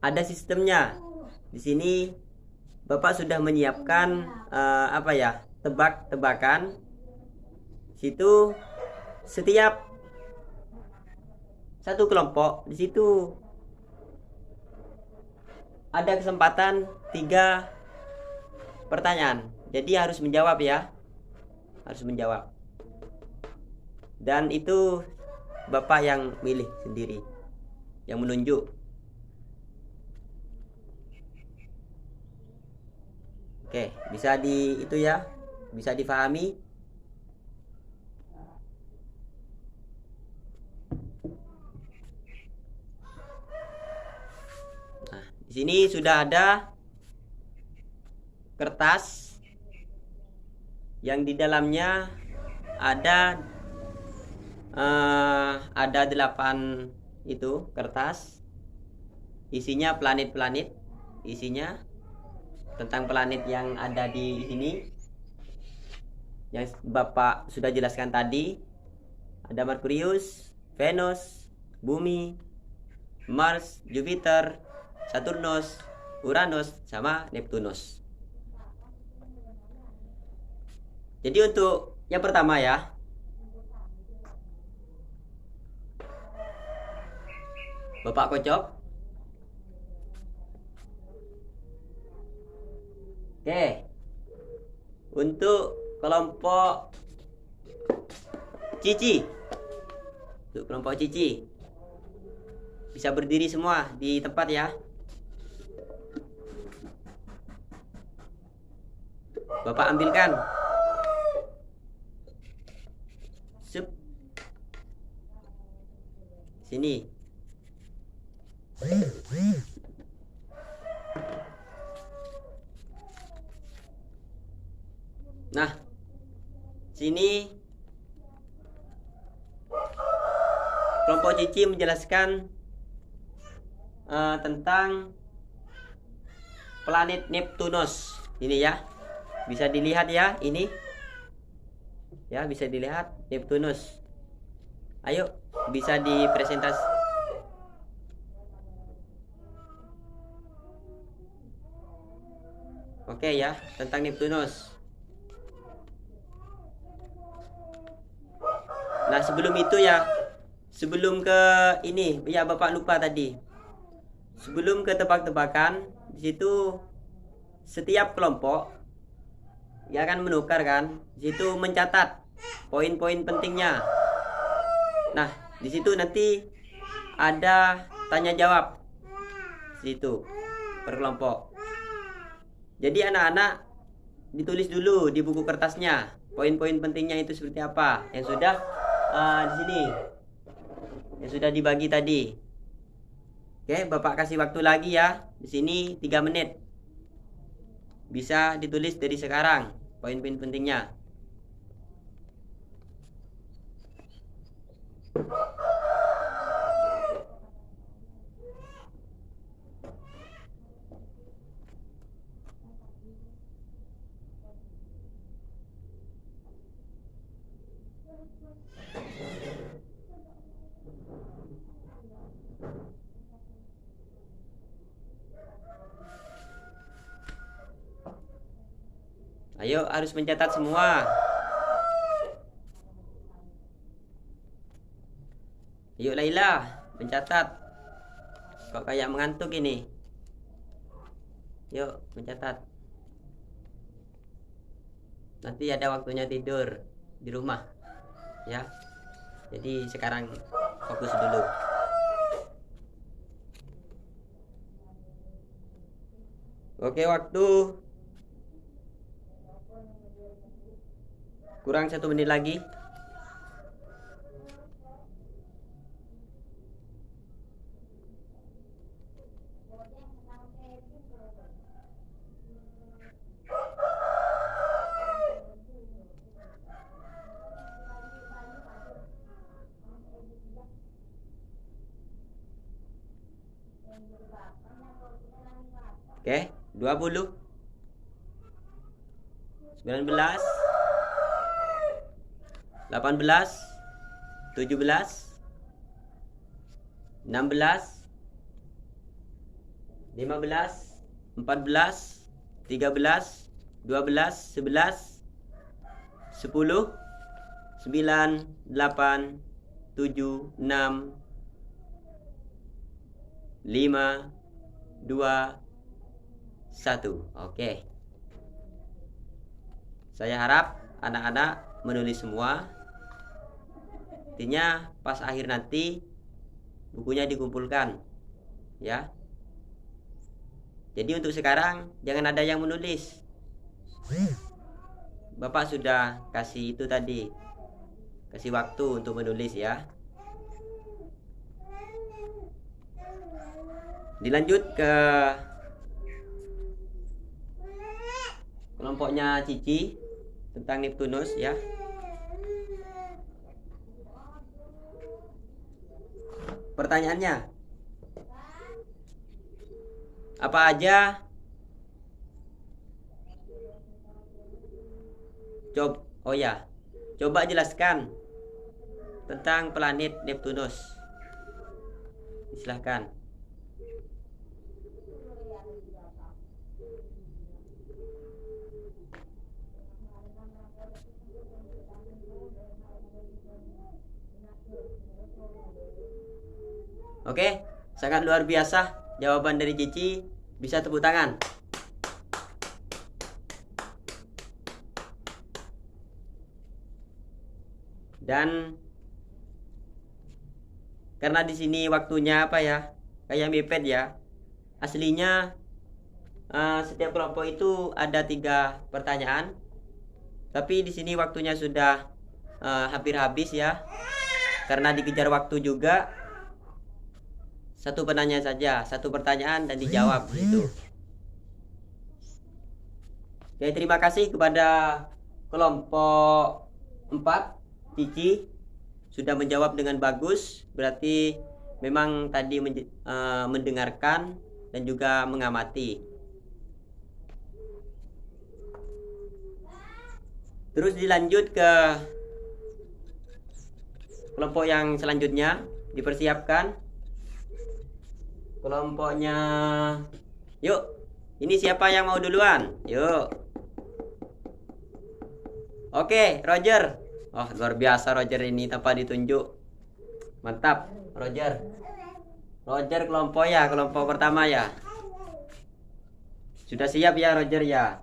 [SPEAKER 1] Ada sistemnya. Di sini Bapak sudah menyiapkan apa ya? Tebak-tebakan. Situ setiap satu kelompok di situ ada kesempatan 3 pertanyaan. Jadi harus menjawab ya. Harus menjawab. Dan itu Bapak yang milih sendiri. Yang menunjuk. Oke, bisa itu ya. Bisa difahami. Nah, di sini sudah ada kertas yang di dalamnya ada 8 itu kertas. Isinya planet-planet, isinya tentang planet yang ada di sini. Yang Bapak sudah jelaskan tadi. Ada Merkurius, Venus, Bumi, Mars, Jupiter, Saturnus, Uranus, sama Neptunus. Jadi untuk yang pertama ya, Bapak kocok. Oke. Untuk kelompok Cici. Untuk kelompok Cici. Bisa berdiri semua di tempat ya. Bapak ambilkan. Sup. Sini. Nah, sini kelompok Cici menjelaskan tentang planet Neptunus. Ini ya, bisa dilihat ya, ini ya, bisa dilihat Neptunus. Ayo, bisa dipresentasi. Oke ya, tentang Neptunus. Nah, sebelum itu ya, sebelum ke ini, ya Bapak lupa tadi. Sebelum ke tebak-tebakan, di situ setiap kelompok ya akan menukar kan, di situ mencatat poin-poin pentingnya. Nah, di situ nanti ada tanya jawab. Di situ per kelompok. Jadi anak-anak ditulis dulu di buku kertasnya poin-poin pentingnya itu seperti apa yang sudah di sini yang sudah dibagi tadi. Oke, Bapak kasih waktu lagi ya. Di sini 3 menit. Bisa ditulis dari sekarang poin-poin pentingnya. Ayo, harus mencatat semua. Yuk Laila, mencatat. Kok kayak mengantuk ini? Yuk, mencatat. Nanti ada waktunya tidur di rumah. Ya. Jadi sekarang fokus dulu. Oke, waktu kurang 1 menit lagi. Oke, 20, 19, 18, 17, 16, 15, 14, 13, 12, 11, 10, 9, 8, 7, 6, 5, 2, 1. Oke. Saya harap anak-anak menulis semua. Intinya pas akhir nanti bukunya dikumpulkan, ya. Jadi untuk sekarang jangan ada yang menulis. Bapak sudah kasih itu tadi, kasih waktu untuk menulis ya. Dilanjut ke kelompoknya Cici tentang Neptunus ya. Pertanyaannya, apa aja? Coba jelaskan tentang planet Neptunus. Silahkan. Oke, sangat luar biasa jawaban dari Cici. Bisa tepuk tangan. Dan karena di sini waktunya apa ya, kayak mepet ya. Aslinya setiap kelompok itu ada 3 pertanyaan, tapi di sini waktunya sudah hampir habis ya. Karena dikejar waktu juga, 1 penanya saja, 1 pertanyaan dan dijawab gitu. Oke, terima kasih kepada kelompok 4 Cici sudah menjawab dengan bagus. Berarti memang tadi mendengarkan dan juga mengamati. Terus dilanjut ke kelompok yang selanjutnya. Dipersiapkan kelompoknya. Yuk, ini siapa yang mau duluan? Yuk. Oke, Roger. Oh, luar biasa Roger ini tanpa ditunjuk. Mantap, Roger. Roger kelompok ya, kelompok pertama ya. Sudah siap ya Roger ya?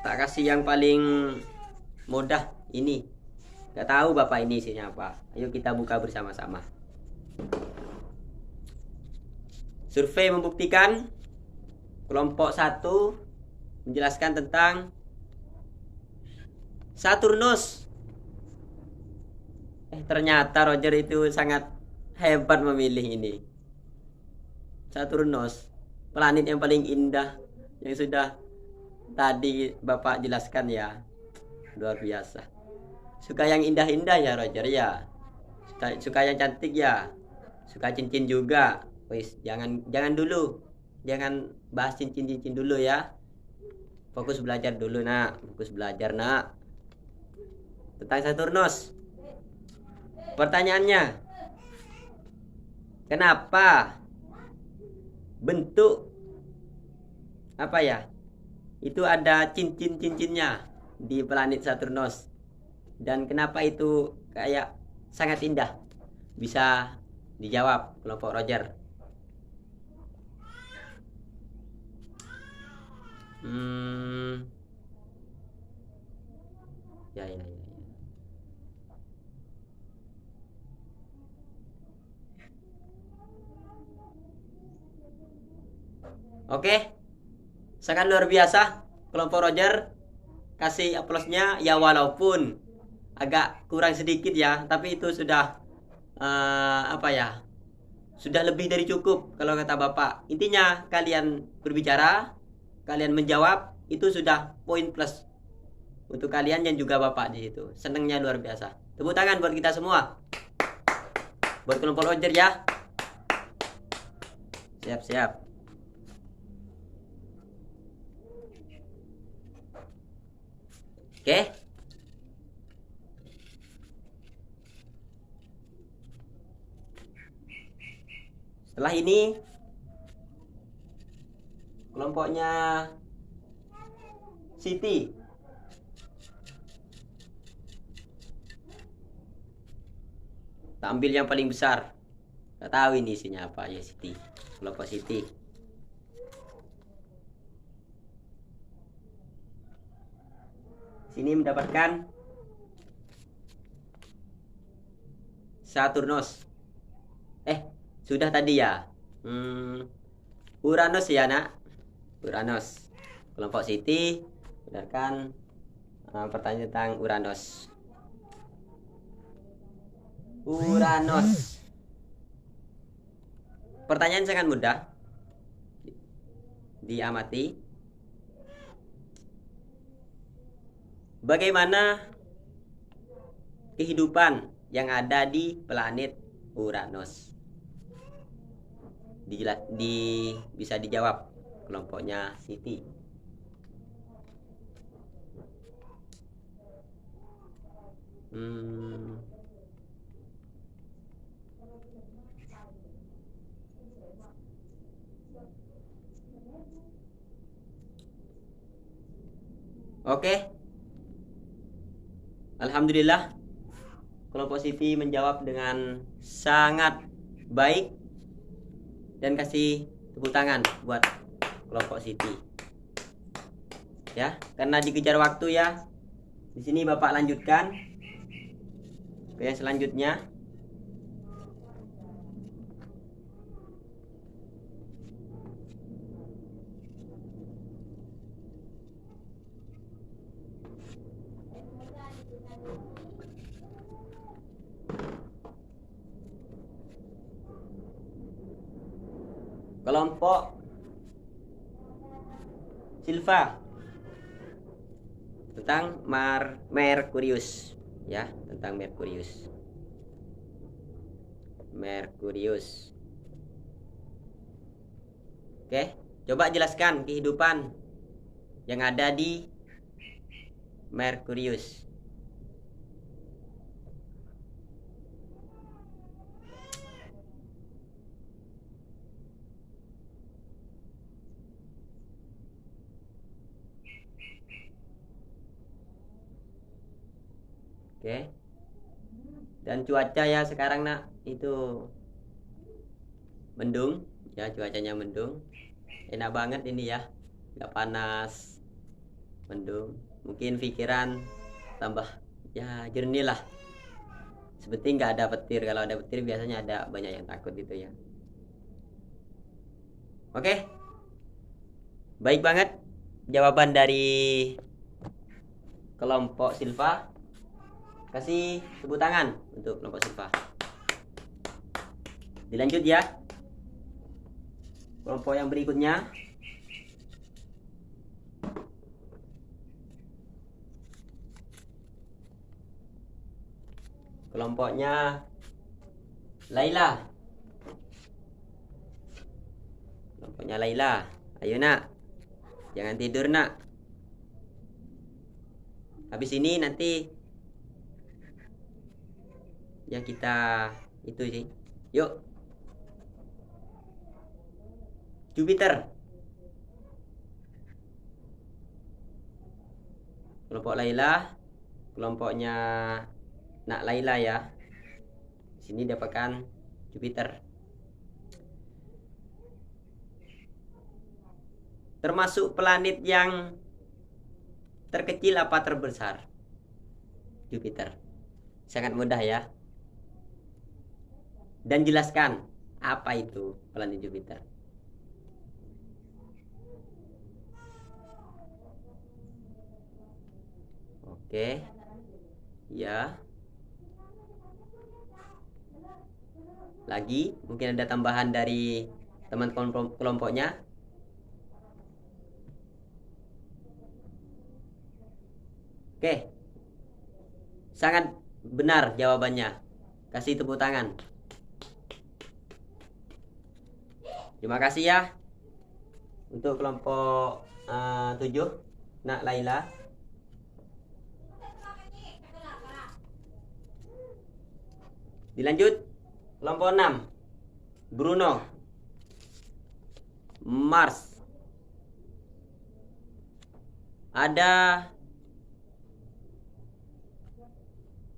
[SPEAKER 1] Tak kasih yang paling mudah ini. Gak tahu Bapak ini isinya apa. Ayo kita buka bersama-sama. Survei membuktikan kelompok 1 menjelaskan tentang Saturnus. Ternyata Roger itu sangat hebat memilih ini. Saturnus, planet yang paling indah yang sudah tadi Bapak jelaskan ya. Luar biasa. Suka yang indah-indah ya Roger ya. Suka yang cantik ya. Suka cincin juga. Wis, jangan dulu. Jangan bahas cincin-cincin dulu ya. Fokus belajar dulu nak. Fokus belajar nak. Tentang Saturnus. Pertanyaannya, kenapa bentuk apa ya? Itu ada cincin-cincinnya di planet Saturnus. Dan kenapa itu kayak sangat indah? Bisa dijawab kelompok Roger. Ya. Oke, sangat luar biasa kelompok Roger. Kasih aplausnya ya, walaupun agak kurang sedikit ya, tapi itu sudah apa ya, sudah lebih dari cukup kalau kata Bapak. Intinya kalian berbicara, kalian menjawab, itu sudah poin plus untuk kalian dan juga Bapak di situ. Senangnya luar biasa. Tepuk tangan buat kita semua, buat kelompok Roger ya. Siap-siap. Oke. Setelah ini kelompoknya Siti. Ambil yang paling besar. Gak tahu ini isinya apa ya, Siti. Kelompok Siti. Sini mendapatkan Saturnus. Sudah tadi ya. Uranus ya nak. Uranus. Kelompok Siti mendapatkan pertanyaan tentang Uranus. Uranus. Pertanyaan sangat mudah. Diamati. Bagaimana kehidupan yang ada di planet Uranus? Bisa dijawab kelompoknya Siti. Oke. Alhamdulillah, kelompok Siti menjawab dengan sangat baik, dan kasih tepuk tangan buat kelompok Siti. Ya, karena dikejar waktu ya. Di sini Bapak lanjutkan ke yang selanjutnya. Kelompok Silva tentang Merkurius ya, tentang Merkurius. Oke, coba jelaskan kehidupan yang ada di Merkurius. Oke. Dan cuaca ya sekarang nak itu mendung ya, cuacanya mendung. Enak banget ini ya, nggak panas, mendung. Mungkin pikiran tambah ya jernih lah. Seperti nggak ada petir. Kalau ada petir biasanya ada banyak yang takut gitu ya. Oke, baik banget jawaban dari kelompok Silva. Kasih tepuk tangan untuk kelompok Silva. Dilanjut ya. Kelompok yang berikutnya. Kelompoknya Laila. Kelompoknya Laila. Ayo nak, jangan tidur nak. Habis ini nanti ya kita itu sih. Yuk. Jupiter. Kelompok Laila, kelompoknya Nak Laila ya. Sini dapatkan Jupiter. Termasuk planet yang terkecil apa terbesar? Jupiter. Sangat mudah ya. Dan jelaskan apa itu planet Jupiter. Oke. Ya. Lagi mungkin ada tambahan dari teman kelompoknya. Oke. Sangat benar jawabannya. Kasih tepuk tangan. Terima kasih ya untuk kelompok 7 Nak Laila. Dilanjut kelompok 6 Bruno, Mars. Ada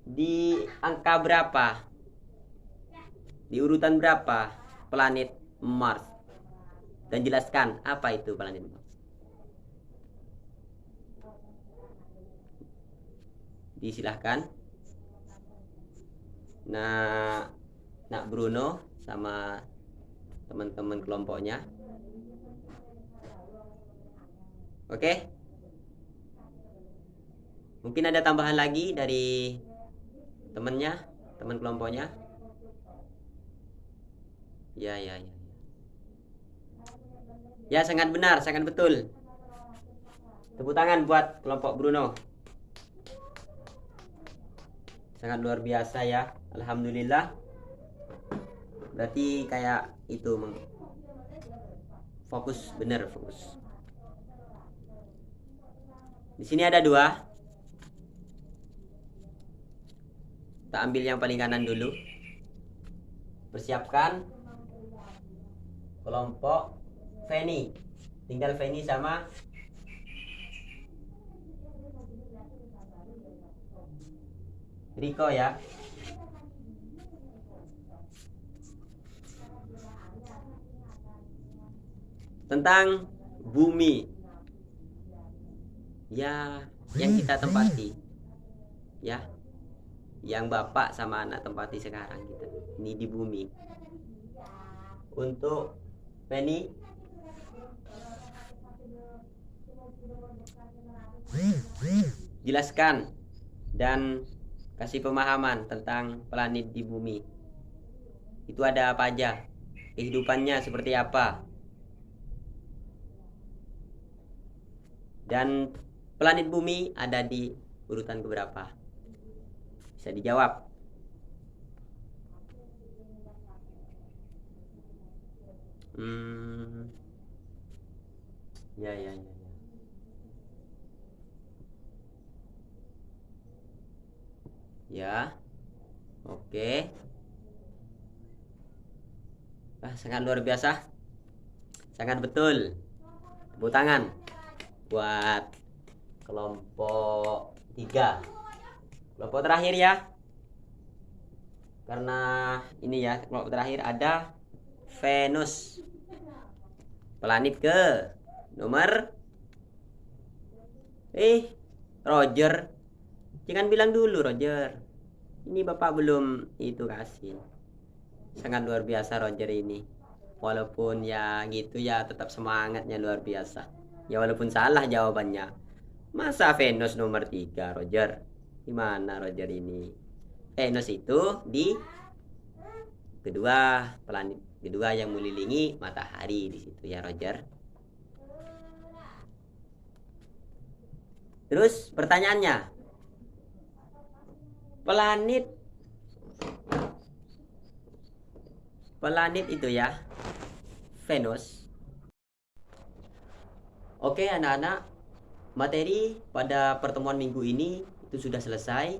[SPEAKER 1] di angka berapa? Di urutan berapa planet Mars? Dan jelaskan apa itu planet Mars. Disilahkan. Nah, Nak Bruno sama teman-teman kelompoknya. Oke. Mungkin ada tambahan lagi dari temannya, teman kelompoknya. Ya. Ya, sangat benar, sangat betul. Tepuk tangan buat kelompok Bruno. Sangat luar biasa ya. Alhamdulillah. Berarti kayak itu fokus, bener fokus. Di sini ada 2. Kita ambil yang paling kanan dulu. Persiapkan kelompok Feni. Tinggal Feni sama Riko ya. Tentang bumi. Ya, yang kita tempati. Ya. Yang Bapak sama anak tempati sekarang gitu. Ini di bumi. Untuk Penny, jelaskan dan kasih pemahaman tentang planet di bumi. Itu ada apa aja? Kehidupannya seperti apa? Dan planet bumi ada di urutan keberapa? Bisa dijawab. Ya. Ya. Oke. Sangat luar biasa. Sangat betul. Tepuk tangan buat kelompok 3. Kelompok terakhir ya. Karena ini ya, kelompok terakhir ada Venus. Planet ke nomor Roger. Jangan bilang dulu Roger. Ini Bapak belum itu kasih. Sangat luar biasa Roger ini. Walaupun ya gitu ya, tetap semangatnya luar biasa. Ya walaupun salah jawabannya. Masa Venus nomor 3 Roger? Gimana Roger ini? Venus itu di kedua, planet kedua yang mengelilingi matahari di situ ya Roger. Terus pertanyaannya, planet itu ya Venus. Oke anak-anak, materi pada pertemuan minggu ini itu sudah selesai.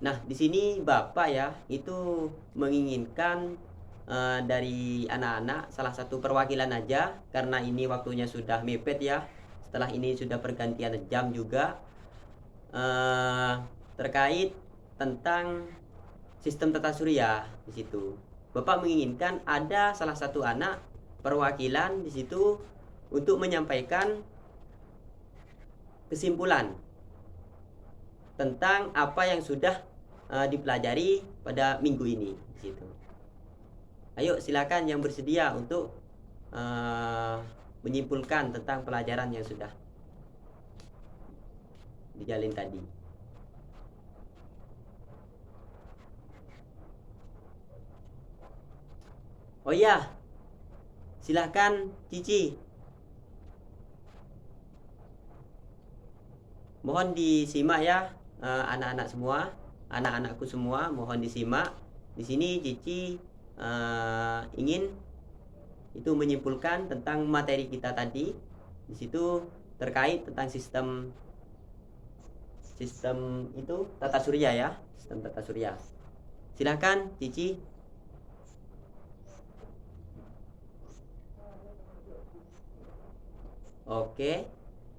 [SPEAKER 1] Nah di sini Bapak ya itu menginginkan dari anak-anak salah satu perwakilan aja, karena ini waktunya sudah mepet ya. Setelah ini sudah pergantian jam juga, terkait tentang sistem tata surya di situ. Bapak menginginkan ada salah satu anak perwakilan di situ untuk menyampaikan kesimpulan tentang apa yang sudah dipelajari pada minggu ini di situ. Ayo silakan yang bersedia untuk menyimpulkan tentang pelajaran yang sudah dijalin tadi. Oh iya, silakan Cici. Mohon disimak ya anak-anak semua, anak-anakku semua, mohon disimak. Di sini Cici ingin itu menyimpulkan tentang materi kita tadi. Di situ terkait tentang sistem itu tata surya ya, sistem tata surya. Silakan Cici. Oke,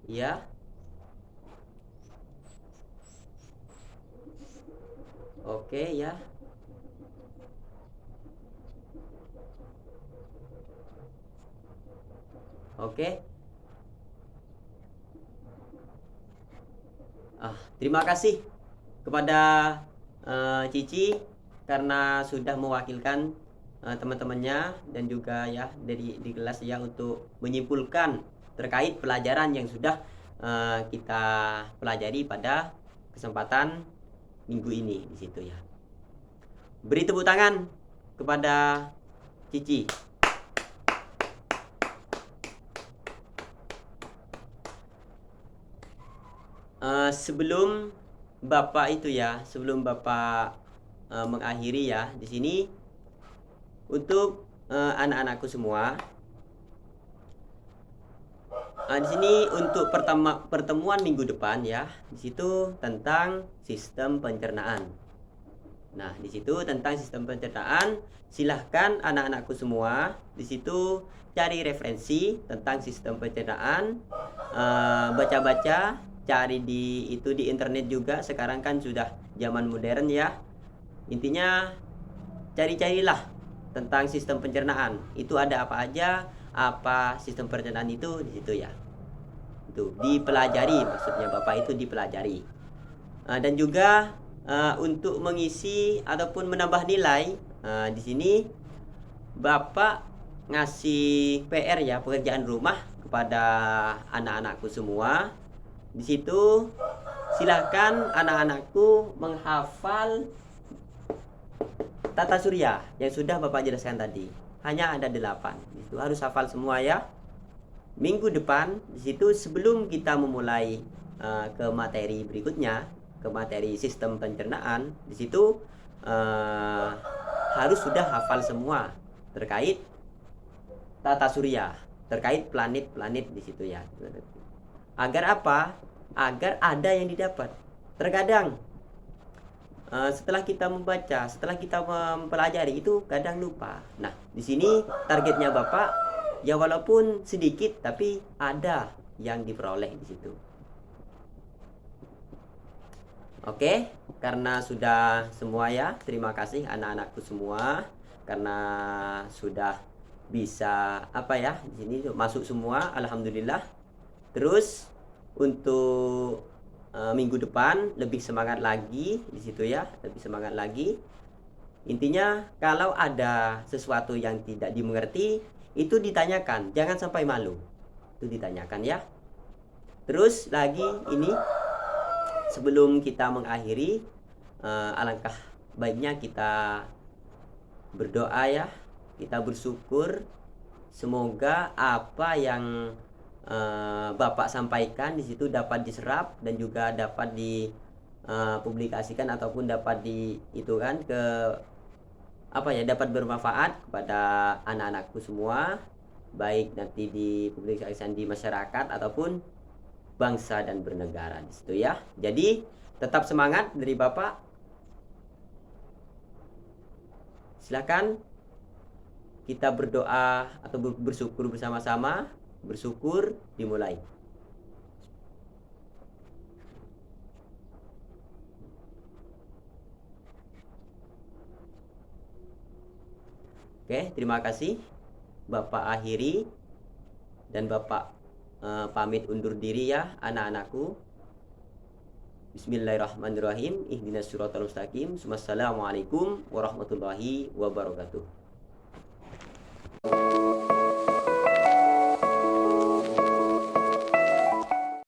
[SPEAKER 1] ya. Oke, ya. Oke. Terima kasih kepada Cici karena sudah mewakilkan teman-temannya dan juga ya di kelas ya untuk menyimpulkan terkait pelajaran yang sudah kita pelajari pada kesempatan minggu ini di situ ya. Beri tepuk tangan kepada Cici. Sebelum Bapak mengakhiri ya di sini untuk anak-anakku semua. Di sini untuk pertemuan minggu depan ya, di situ tentang sistem pencernaan. Nah, di situ tentang sistem pencernaan, silahkan anak-anakku semua di situ cari referensi tentang sistem pencernaan, baca-baca, cari di internet juga. Sekarang kan sudah zaman modern ya. Intinya cari-carilah tentang sistem pencernaan. Itu ada apa aja, apa sistem pencernaan itu di situ ya. Itu dipelajari, maksudnya Bapak itu dipelajari. Dan juga untuk mengisi ataupun menambah nilai, di sini Bapak ngasih PR ya, pekerjaan rumah kepada anak-anakku semua. Di situ silahkan anak-anakku menghafal tata surya yang sudah Bapak jelaskan tadi. Hanya ada 8. Itu harus hafal semua ya. Minggu depan di situ sebelum kita memulai ke materi berikutnya, ke materi sistem pencernaan, di situ harus sudah hafal semua terkait tata surya, terkait planet-planet di situ ya. Agar apa? Agar ada yang didapat. Terkadang setelah kita membaca, setelah kita mempelajari itu kadang lupa. Nah, di sini targetnya Bapak ya walaupun sedikit tapi ada yang diperoleh di situ. Oke, karena sudah semua ya, terima kasih anak-anakku semua karena sudah bisa di sini masuk semua, alhamdulillah. Terus untuk minggu depan lebih semangat lagi di situ ya, lebih semangat lagi. Intinya kalau ada sesuatu yang tidak dimengerti itu ditanyakan, jangan sampai malu. Itu ditanyakan ya. Terus lagi ini sebelum kita mengakhiri, alangkah baiknya kita berdoa ya, kita bersyukur semoga apa yang Bapak sampaikan di situ dapat diserap dan juga dapat dipublikasikan ataupun dapat dapat bermanfaat kepada anak-anakku semua, baik nanti dipublikasikan di masyarakat ataupun bangsa dan bernegara di situ ya. Jadi tetap semangat dari Bapak. Silakan kita berdoa atau bersyukur bersama-sama. Bersyukur dimulai. Oke, terima kasih. Bapak akhiri dan Bapak pamit undur diri ya anak-anakku. Bismillahirrahmanirrahim. Ihdinas siratal mustaqim. Wassalamualaikum warahmatullahi wabarakatuh.